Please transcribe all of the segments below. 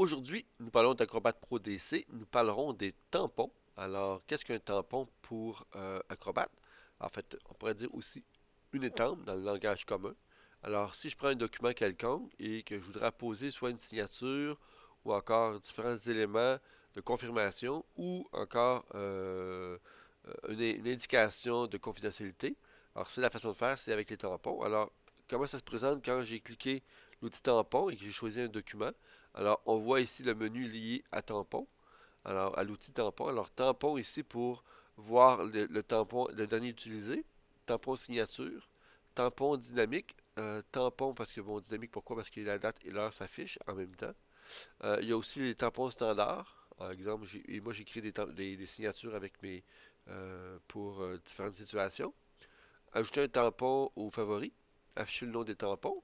Aujourd'hui, nous parlons d'Acrobat Pro DC. Nous parlerons des tampons. Alors, qu'est-ce qu'un tampon pour Acrobat? En fait, on pourrait dire aussi une étampe dans le langage commun. Alors, si je prends un document quelconque et que je voudrais poser soit une signature ou encore différents éléments de confirmation ou encore une indication de confidentialité, alors c'est la façon de faire, c'est avec les tampons. Alors, comment ça se présente quand j'ai cliqué l'outil tampon et que j'ai choisi un document? Alors, on voit ici le menu lié à tampon, alors à l'outil tampon. Alors, tampon ici pour voir le tampon, le dernier utilisé, tampon signature, tampon dynamique, tampon parce que bon, dynamique pourquoi? Parce que la date et l'heure s'affichent en même temps. Il y a aussi les tampons standards. Par exemple, moi j'écris des signatures avec pour différentes situations. Ajouter un tampon aux favoris, afficher le nom des tampons.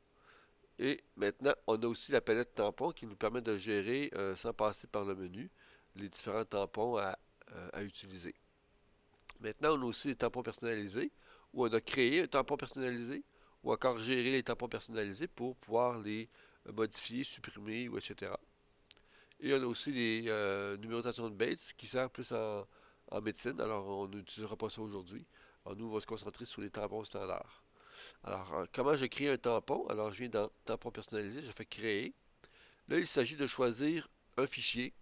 Et maintenant, on a aussi la palette tampons qui nous permet de gérer, sans passer par le menu, les différents tampons à utiliser. Maintenant, on a aussi les tampons personnalisés, où on a créé un tampon personnalisé, ou encore gérer les tampons personnalisés pour pouvoir les modifier, supprimer, ou etc. Et on a aussi les numérotations de Bates qui servent plus en médecine, alors on n'utilisera pas ça aujourd'hui. Alors nous, on va se concentrer sur les tampons standards. Alors, comment je crée un tampon? Alors, je viens dans tampon personnalisé, je fais créer. Là, il s'agit de choisir un fichier.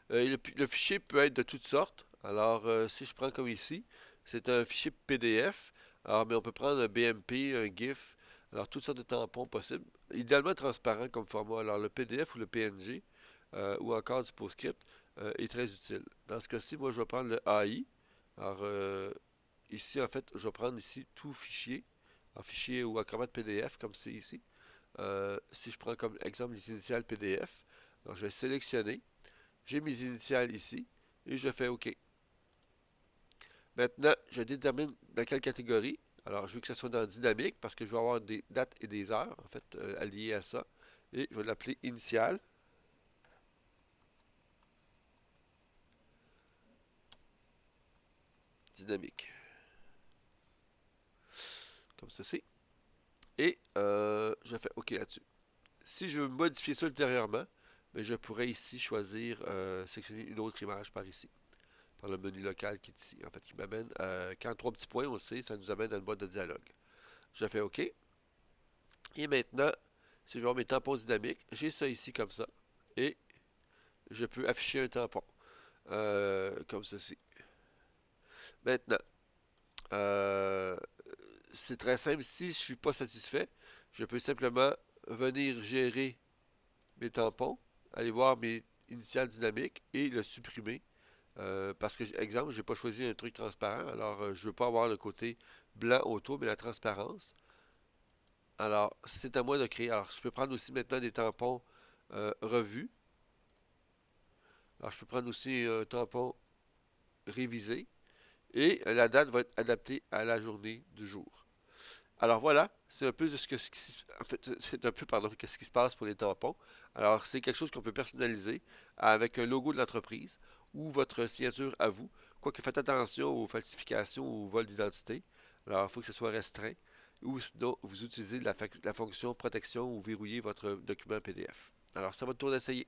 Le fichier peut être de toutes sortes. Alors, si je prends comme ici, c'est un fichier PDF. Alors, mais on peut prendre un BMP, un GIF. Alors, toutes sortes de tampons possibles. Idéalement transparent comme format. Alors, le PDF ou le PNG, ou encore du PostScript, est très utile. Dans ce cas-ci, moi, je vais prendre le AI. Alors, ici, en fait, je vais prendre ici tout fichier, en fichier ou Acrobat PDF, comme c'est ici. Si je prends comme exemple les initiales PDF, alors je vais sélectionner, j'ai mes initiales ici, et je fais OK. Maintenant, je détermine dans quelle catégorie. Alors, je veux que ce soit dans dynamique, parce que je vais avoir des dates et des heures, en fait, alliées à ça. Et je vais l'appeler initial, dynamique, comme ceci. Et je fais OK là-dessus. Si je veux modifier ça ultérieurement, mais je pourrais ici choisir, sélectionner une autre image par ici, par le menu local qui est ici, en fait, qui m'amène, quand trois petits points, on le sait, ça nous amène dans une boîte de dialogue. Je fais OK. Et maintenant, si je vais voir mes tampons dynamiques, j'ai ça ici comme ça. Et je peux afficher un tampon, comme ceci. Maintenant, euh, c'est très simple. Si je ne suis pas satisfait, je peux simplement venir gérer mes tampons, aller voir mes initiales dynamiques et le supprimer. Parce que, exemple, je n'ai pas choisi un truc transparent, alors je ne veux pas avoir le côté blanc autour, mais la transparence. Alors, c'est à moi de créer. Alors, je peux prendre aussi maintenant des tampons revus. Alors, je peux prendre aussi un tampon révisé. Et la date va être adaptée à la journée du jour. Alors voilà, c'est un peu en fait, c'est un peu, pardon, ce qui se passe pour les tampons. Alors, c'est quelque chose qu'on peut personnaliser avec un logo de l'entreprise ou votre signature à vous. Quoique faites attention aux falsifications ou au vol d'identité. Alors, il faut que ce soit restreint. Ou sinon, vous utilisez la fonction protection ou verrouiller votre document PDF. Alors, ça va le tour d'essayer.